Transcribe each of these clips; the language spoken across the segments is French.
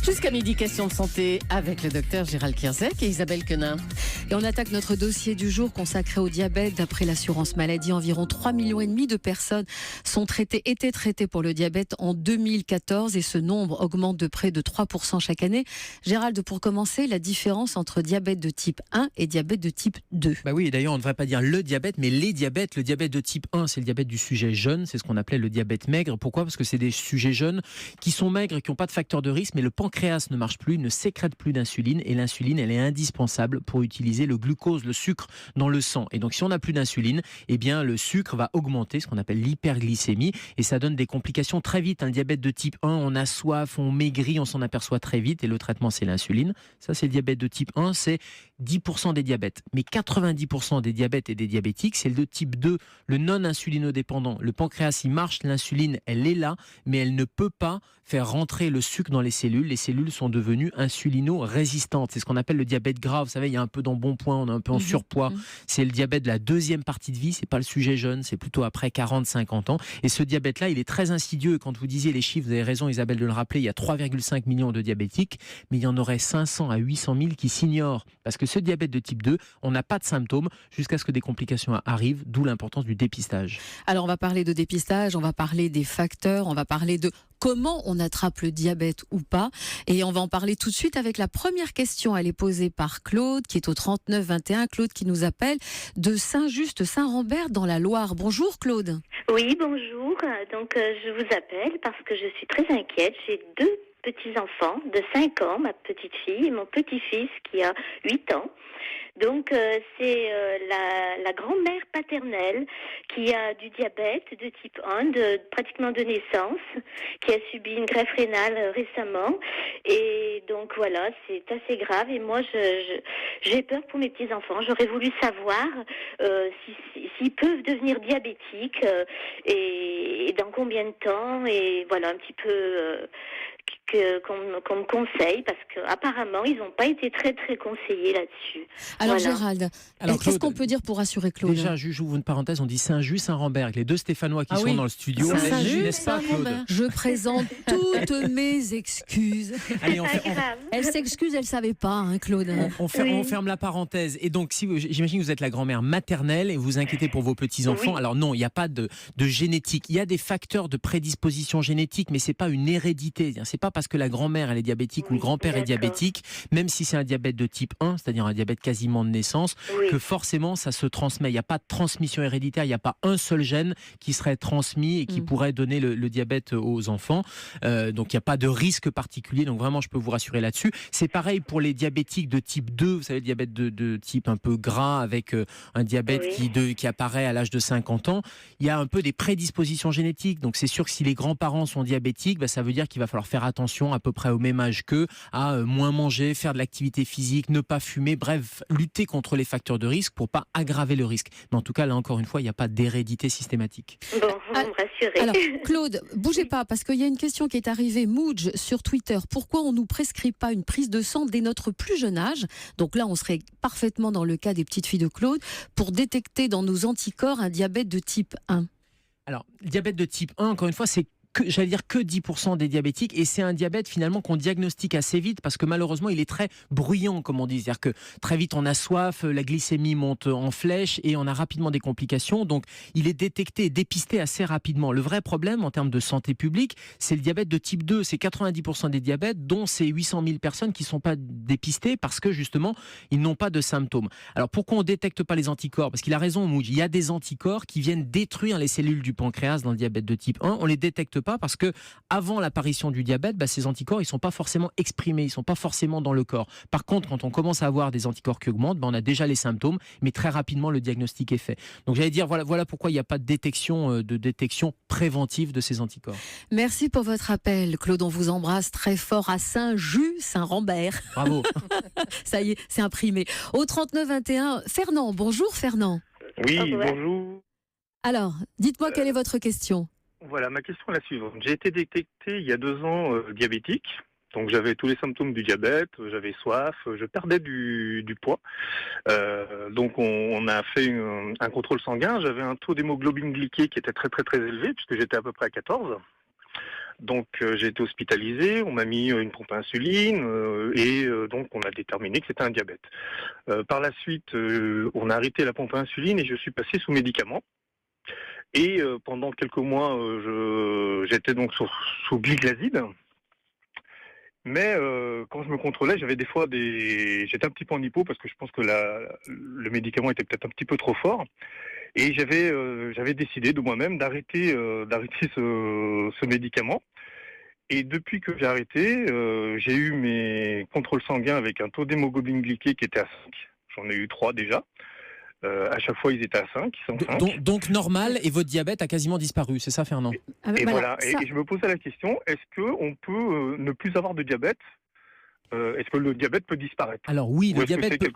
Jusqu'à midi, question de santé avec le docteur Gérald Kierzek et Isabelle Quenin. Et on attaque notre dossier du jour consacré au diabète. D'après l'assurance maladie, environ 3,5 millions de personnes étaient traitées pour le diabète en 2014 et ce nombre augmente de près de 3% chaque année. Gérald, pour commencer, la différence entre diabète de type 1 et diabète de type 2. Bah oui, d'ailleurs, on ne devrait pas dire le diabète, mais les diabètes. Le diabète de type 1, c'est le diabète du sujet jeune, c'est ce qu'on appelait le diabète maigre. Pourquoi ? Parce que c'est des sujets jeunes qui sont maigres et qui n'ont pas de facteur de risque, mais le pancréas ne marche plus, ne sécrète plus d'insuline, et l'insuline, elle est indispensable pour utiliser le glucose, le sucre dans le sang. Et donc, si on n'a plus d'insuline, eh bien, le sucre va augmenter, ce qu'on appelle l'hyperglycémie, et ça donne des complications très vite. Un diabète de type 1, on a soif, on maigrit, on s'en aperçoit très vite, et le traitement, c'est l'insuline. Ça, c'est le diabète de type 1, c'est 10% des diabètes. Mais 90% des diabètes et des diabétiques, c'est le de type 2, le non-insulinodépendant. Le pancréas, il marche, l'insuline, elle est là, mais elle ne peut pas faire rentrer le sucre dans les cellules. Les cellules sont devenues insulino-résistantes. C'est ce qu'on appelle le diabète gras. Vous savez, il y a un peu d'embonpoint, on est un peu en surpoids. C'est le diabète de la deuxième partie de vie, c'est pas le sujet jeune, c'est plutôt après 40-50 ans. Et ce diabète-là, il est très insidieux. Quand vous disiez les chiffres, vous avez raison Isabelle de le rappeler, il y a 3,5 millions de diabétiques, mais il y en aurait 500 à 800 000 qui s'ignorent. Parce que ce diabète de type 2, on n'a pas de symptômes jusqu'à ce que des complications arrivent, d'où l'importance du dépistage. Alors on va parler de dépistage, on va parler des facteurs, on va parler de comment on attrape le diabète ou pas. Et on va en parler tout de suite avec la première question. Elle est posée par Claude, qui est au 39 21. Claude qui nous appelle de Saint-Just-Saint-Rambert dans la Loire. Bonjour Claude. Oui, bonjour. Donc je vous appelle parce que je suis très inquiète. J'ai deux petits-enfants de 5 ans, ma petite fille et mon petit-fils qui a 8 ans. Donc c'est la grand-mère paternelle qui a du diabète de type 1 pratiquement de naissance, qui a subi une greffe rénale récemment, et donc voilà, c'est assez grave. Et moi j'ai peur pour mes petits enfants. J'aurais voulu savoir s'ils peuvent devenir diabétiques et dans combien de temps, et voilà un petit peu qu'on me conseille, parce qu'apparemment ils n'ont pas été très très conseillés là-dessus. Alors Voilà. Gérald, Alors, qu'est-ce Claude, qu'on peut dire pour rassurer Claude? Déjà, j'ouvre une parenthèse, on dit Saint-Just-Saint-Rambert, avec les deux Stéphanois qui sont dans le studio. N'est-ce pas, Claude ? Je présente toutes mes excuses. Allez, Grave. Elle s'excuse, elle ne savait pas, hein, Claude. on ferme la parenthèse. Et donc, j'imagine que vous êtes la grand-mère maternelle et vous vous inquiétez pour vos petits-enfants. Oui. Alors non, il n'y a pas de génétique. Il y a des facteurs de prédisposition génétique, mais c'est pas une hérédité. C'est pas parce que la grand-mère elle est diabétique ou le grand-père est diabétique, même si c'est un diabète de type 1, c'est-à-dire un diabète quasiment de naissance, que forcément ça se transmet. Il n'y a pas de transmission héréditaire, il n'y a pas un seul gène qui serait transmis et qui pourrait donner le diabète aux enfants. Donc il n'y a pas de risque particulier. Donc vraiment, je peux vous rassurer là-dessus. C'est pareil pour les diabétiques de type 2, vous savez, le diabète de type un peu gras avec un diabète qui apparaît à l'âge de 50 ans. Il y a un peu des prédispositions génétiques. Donc c'est sûr que si les grands-parents sont diabétiques, ça veut dire qu'il va falloir faire attention à peu près au même âge qu'eux, à moins manger, faire de l'activité physique, ne pas fumer, bref, lutter contre les facteurs de risque pour pas aggraver le risque. Mais en tout cas, là encore une fois, il n'y a pas d'hérédité systématique. Bon, vous me rassurez. Alors, Claude, bougez pas, parce qu'il y a une question qui est arrivée, Moudge, sur Twitter. Pourquoi on ne nous prescrit pas une prise de sang dès notre plus jeune âge ? Donc là, on serait parfaitement dans le cas des petites filles de Claude, pour détecter dans nos anticorps un diabète de type 1. Alors, le diabète de type 1, encore une fois, c'est que 10% des diabétiques, et c'est un diabète finalement qu'on diagnostique assez vite parce que malheureusement il est très bruyant, comme on dit, c'est-à-dire que très vite on a soif, la glycémie monte en flèche et on a rapidement des complications, donc il est détecté et dépisté assez rapidement. Le vrai problème en termes de santé publique, c'est le diabète de type 2, c'est 90% des diabètes, dont ces 800 000 personnes qui ne sont pas dépistées parce que justement ils n'ont pas de symptômes. Alors pourquoi on ne détecte pas les anticorps ? Parce qu'il a raison Moudj, il y a des anticorps qui viennent détruire les cellules du pancréas dans le diabète de type 1, on les détecte pas parce que avant l'apparition du diabète, ces anticorps ils sont pas forcément exprimés, ils sont pas forcément dans le corps. Par contre, quand on commence à avoir des anticorps qui augmentent, on a déjà les symptômes, mais très rapidement le diagnostic est fait. Donc j'allais dire voilà pourquoi il n'y a pas de détection préventive de ces anticorps. Merci pour votre appel, Claude. On vous embrasse très fort à Saint-Just-Saint-Rambert. Bravo. Ça y est, c'est imprimé. Au 39 21, Fernand. Bonjour Fernand. Oui, Ouais. bonjour. Alors, dites-moi quelle est votre question. Voilà, ma question est la suivante. J'ai été détecté il y a 2 ans diabétique. Donc j'avais tous les symptômes du diabète, j'avais soif, je perdais du poids. Donc on a fait un contrôle sanguin. J'avais un taux d'hémoglobine glyquée qui était très très très élevé puisque j'étais à peu près à 14. Donc j'ai été hospitalisé, on m'a mis une pompe à insuline donc on a déterminé que c'était un diabète. Par la suite, on a arrêté la pompe à insuline et je suis passé sous médicaments. Et pendant quelques mois, j'étais donc sous glyglazide. Mais quand je me contrôlais, j'avais des fois j'étais un petit peu en hypo parce que je pense que le médicament était peut-être un petit peu trop fort. Et j'avais décidé de moi-même d'arrêter ce médicament. Et depuis que j'ai arrêté, j'ai eu mes contrôles sanguins avec un taux d'hémoglobine glyquée qui était à 5. J'en ai eu 3 déjà. À chaque fois, ils étaient à 5. Donc normal, et votre diabète a quasiment disparu, c'est ça, Fernand? Et voilà. Et je me posais la question, est-ce qu'on peut ne plus avoir de diabète? Est-ce que le diabète peut disparaître? Alors oui, le diabète peut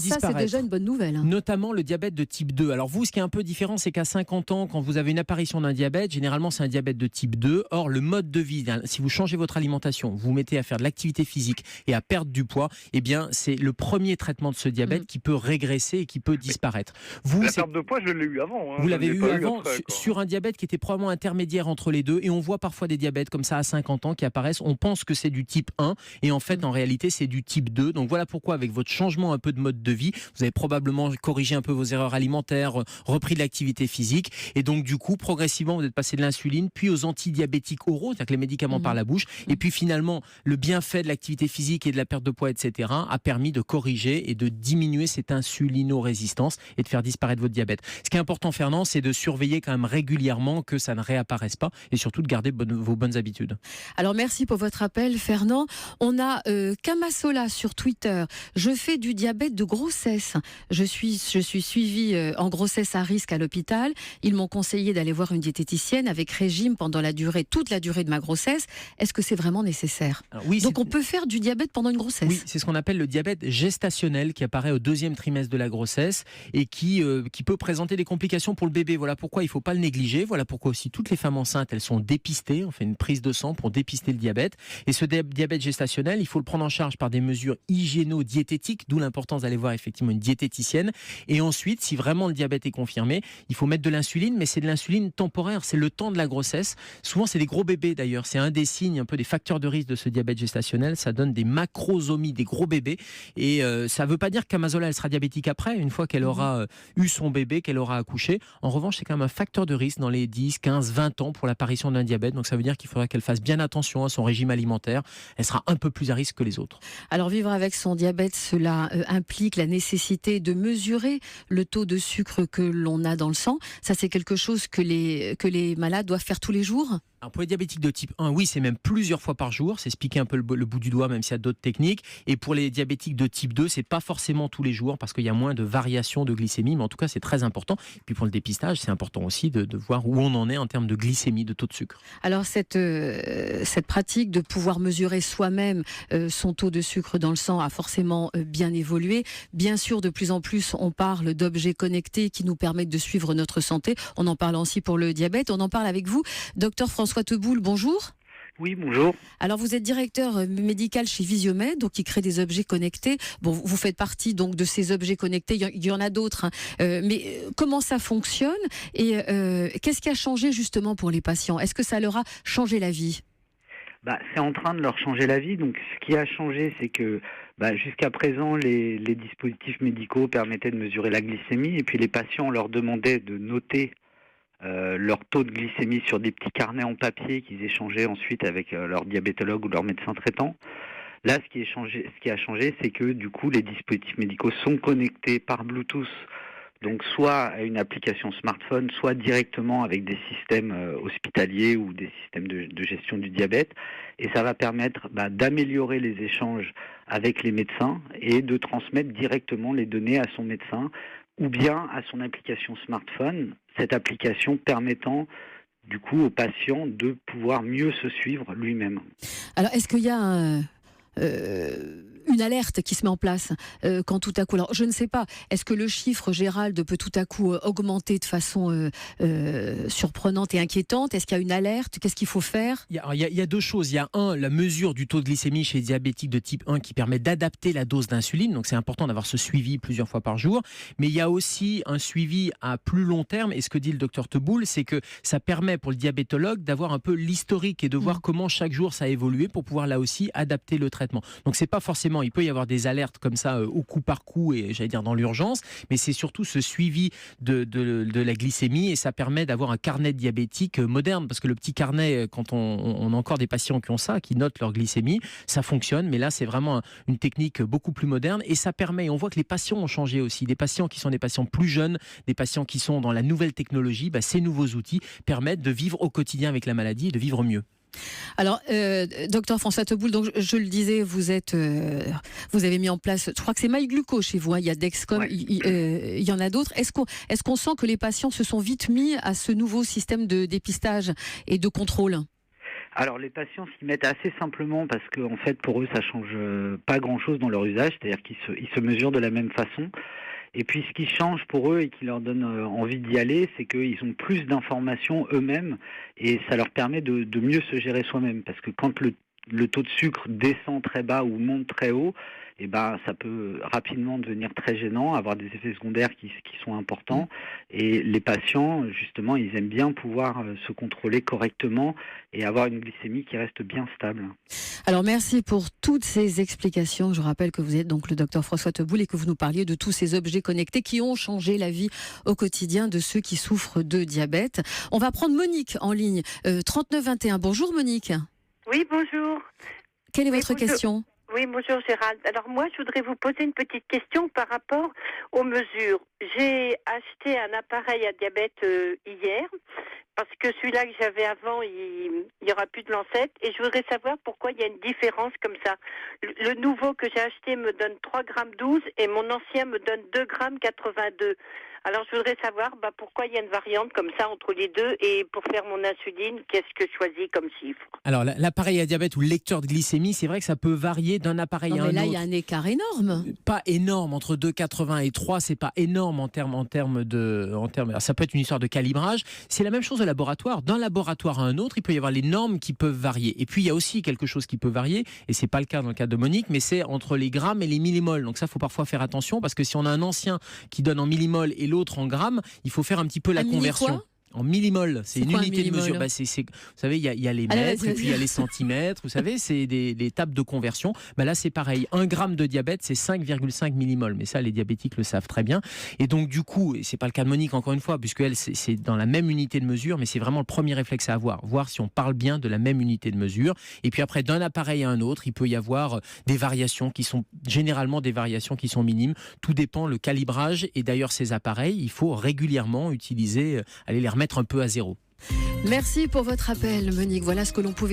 ça, disparaître. c'est déjà une bonne nouvelle. Notamment le diabète de type 2. Alors vous, ce qui est un peu différent, c'est qu'à 50 ans, quand vous avez une apparition d'un diabète, généralement c'est un diabète de type 2. Or, le mode de vie, si vous changez votre alimentation, vous mettez à faire de l'activité physique et à perdre du poids, eh bien c'est le premier traitement de ce diabète qui peut régresser et qui peut disparaître. La perte de poids, je l'ai eu avant. Vous l'avez eu avant après, sur un diabète qui était probablement intermédiaire entre les deux. Et on voit parfois des diabètes comme ça à 50 ans qui apparaissent. On pense que c'est du type 1 et en fait, en réalité, c'est du type 2. Donc voilà pourquoi, avec votre changement un peu de mode de vie, vous avez probablement corrigé un peu vos erreurs alimentaires, repris de l'activité physique. Et donc du coup, progressivement, vous êtes passé de l'insuline, puis aux antidiabétiques oraux, c'est-à-dire que les médicaments par la bouche. Et puis finalement, le bienfait de l'activité physique et de la perte de poids, etc., a permis de corriger et de diminuer cette insulino-résistance et de faire disparaître votre diabète. Ce qui est important, Fernand, c'est de surveiller quand même régulièrement que ça ne réapparaisse pas et surtout de garder vos bonnes habitudes. Alors merci pour votre appel, Fernand. On a Kamasola sur Twitter. Je fais du diabète de grossesse. Je suis suivie en grossesse à risque à l'hôpital. Ils m'ont conseillé d'aller voir une diététicienne avec régime pendant toute la durée de ma grossesse. Est-ce que c'est vraiment nécessaire? Oui, donc on peut faire du diabète pendant une grossesse? Oui, c'est ce qu'on appelle le diabète gestationnel qui apparaît au 2e trimestre de la grossesse et qui peut présenter des complications pour le bébé. Voilà pourquoi il ne faut pas le négliger. Voilà pourquoi aussi toutes les femmes enceintes, elles sont dépistées. On fait une prise de sang pour dépister le diabète. Et ce diabète gestationnel, il faut le prendre en charge par des mesures hygiéno-diététiques, d'où l'importance d'aller voir effectivement une diététicienne. Et ensuite, si vraiment le diabète est confirmé, il faut mettre de l'insuline, mais c'est de l'insuline temporaire, c'est le temps de la grossesse. Souvent, c'est des gros bébés d'ailleurs. C'est un des signes, un peu des facteurs de risque de ce diabète gestationnel. Ça donne des macrosomies, des gros bébés. Et ça ne veut pas dire qu'Amazola, elle sera diabétique après, une fois qu'elle aura eu son bébé, qu'elle aura accouché. En revanche, c'est quand même un facteur de risque dans les 10, 15, 20 ans pour l'apparition d'un diabète. Donc ça veut dire qu'il faudra qu'elle fasse bien attention à son régime alimentaire. Elle sera un peu plus à risque que les autres. Alors vivre avec son diabète, cela implique la nécessité de mesurer le taux de sucre que l'on a dans le sang. Ça, c'est quelque chose que les malades doivent faire tous les jours? Alors pour les diabétiques de type 1, oui, c'est même plusieurs fois par jour. C'est se piquer un peu le bout du doigt, même s'il y a d'autres techniques. Et pour les diabétiques de type 2, c'est pas forcément tous les jours parce qu'il y a moins de variations de glycémie. Mais en tout cas, c'est très important. Et puis pour le dépistage, c'est important aussi de voir où on en est en termes de glycémie, de taux de sucre. Alors cette pratique de pouvoir mesurer soi-même son taux de sucre dans le sang a forcément bien évolué. Bien sûr, de plus en plus, on parle d'objets connectés qui nous permettent de suivre notre santé. On en parle aussi pour le diabète. On en parle avec vous, docteur François Teboul, bonjour. Oui, bonjour. Alors vous êtes directeur médical chez Visiomed, donc qui crée des objets connectés. Bon, vous faites partie donc de ces objets connectés. Il y en a d'autres, hein. Mais comment ça fonctionne et qu'est-ce qui a changé justement pour les patients? Est-ce que ça leur a changé la vie? C'est en train de leur changer la vie. Donc, ce qui a changé, c'est que jusqu'à présent, les dispositifs médicaux permettaient de mesurer la glycémie et puis les patients, on leur demandait de noter leur taux de glycémie sur des petits carnets en papier qu'ils échangeaient ensuite avec leur diabétologue ou leur médecin traitant. Là, ce qui a changé, c'est que du coup, les dispositifs médicaux sont connectés par Bluetooth, donc soit à une application smartphone, soit directement avec des systèmes hospitaliers ou des systèmes de gestion du diabète. Et ça va permettre d'améliorer les échanges avec les médecins et de transmettre directement les données à son médecin ou bien à son application smartphone, cette application permettant du coup au patient de pouvoir mieux se suivre lui-même. Alors est-ce qu'il y a une alerte qui se met en place quand tout à coup. Alors, je ne sais pas, est-ce que le chiffre, Gérald, peut tout à coup augmenter de façon surprenante et inquiétante? Est-ce qu'il y a une alerte? Qu'est-ce qu'il faut faire? Il y a deux choses. Il y a la mesure du taux de glycémie chez les diabétiques de type 1 qui permet d'adapter la dose d'insuline. Donc c'est important d'avoir ce suivi plusieurs fois par jour. Mais il y a aussi un suivi à plus long terme. Et ce que dit le docteur Teboul, c'est que ça permet pour le diabétologue d'avoir un peu l'historique et de voir comment chaque jour ça a évolué pour pouvoir là aussi adapter le traitement. Donc c'est pas forcément, il peut y avoir des alertes comme ça au coup par coup et j'allais dire dans l'urgence, mais c'est surtout ce suivi de la glycémie et ça permet d'avoir un carnet diabétique moderne parce que le petit carnet, quand on a encore des patients qui ont ça, qui notent leur glycémie, ça fonctionne, mais là c'est vraiment une technique beaucoup plus moderne et ça permet, on voit que les patients ont changé aussi, des patients qui sont des patients plus jeunes, des patients qui sont dans la nouvelle technologie, ces nouveaux outils permettent de vivre au quotidien avec la maladie et de vivre mieux. Alors, docteur François Teboul, donc je le disais, vous avez mis en place, je crois que c'est MyGluco chez vous, hein, il y a Dexcom, Ouais. il y en a d'autres. Est-ce qu'on sent que les patients se sont vite mis à ce nouveau système de dépistage et de contrôle? Alors les patients s'y mettent assez simplement parce que en fait pour eux ça change pas grand-chose dans leur usage, c'est-à-dire qu'ils se mesurent de la même façon. Et puis ce qui change pour eux et qui leur donne envie d'y aller, c'est qu'ils ont plus d'informations eux-mêmes et ça leur permet de mieux se gérer soi-même. Parce que quand le taux de sucre descend très bas ou monte très haut, ça peut rapidement devenir très gênant, avoir des effets secondaires qui sont importants. Et les patients, justement, ils aiment bien pouvoir se contrôler correctement et avoir une glycémie qui reste bien stable. Alors merci pour toutes ces explications. Je rappelle que vous êtes donc le docteur François Teboul et que vous nous parliez de tous ces objets connectés qui ont changé la vie au quotidien de ceux qui souffrent de diabète. On va prendre Monique en ligne, 3921. Bonjour Monique. Oui, bonjour. Quelle est Oui, votre bonjour. question? Oui, bonjour Gérald. Alors moi, je voudrais vous poser une petite question par rapport aux mesures. J'ai acheté un appareil à diabète hier, parce que celui-là que j'avais avant, il y aura plus de lancette, et je voudrais savoir pourquoi il y a une différence comme ça. Le nouveau que j'ai acheté me donne 3,12 g et mon ancien me donne 2,82 g. Alors je voudrais savoir pourquoi il y a une variante comme ça entre les deux, et pour faire mon insuline, qu'est-ce que je choisis comme chiffre? Alors l'appareil à diabète ou le lecteur de glycémie, c'est vrai que ça peut varier d'un appareil à un autre. Mais là, il y a un écart énorme. Pas énorme, entre 2,80 et 3, c'est pas énorme en termes de... alors ça peut être une histoire de calibrage. C'est la même chose au laboratoire. D'un laboratoire à un autre, il peut y avoir les normes qui peuvent varier. Et puis il y a aussi quelque chose qui peut varier, et c'est pas le cas dans le cas de Monique, mais c'est entre les grammes et les millimoles. Donc ça, faut parfois faire attention, parce que si on a un ancien qui donne en millimoles et l'autre en grammes, il faut faire un petit peu la conversion. En millimoles, c'est une unité de mesure. Vous savez, il y a les mètres et puis il y a les centimètres. Vous savez, c'est des tables de conversion. Là, c'est pareil. 1 gramme de diabète, c'est 5,5 millimoles. Mais ça, les diabétiques le savent très bien. Et donc, du coup, et c'est pas le cas de Monique, encore une fois, puisque elle, c'est dans la même unité de mesure, mais c'est vraiment le premier réflexe à avoir. Voir si on parle bien de la même unité de mesure. Et puis après, d'un appareil à un autre, il peut y avoir des variations qui sont généralement des variations qui sont minimes. Tout dépend le calibrage. Et d'ailleurs, ces appareils, il faut régulièrement utiliser, aller les remettre un peu à zéro. Merci pour votre appel, Monique. Voilà ce que l'on pouvait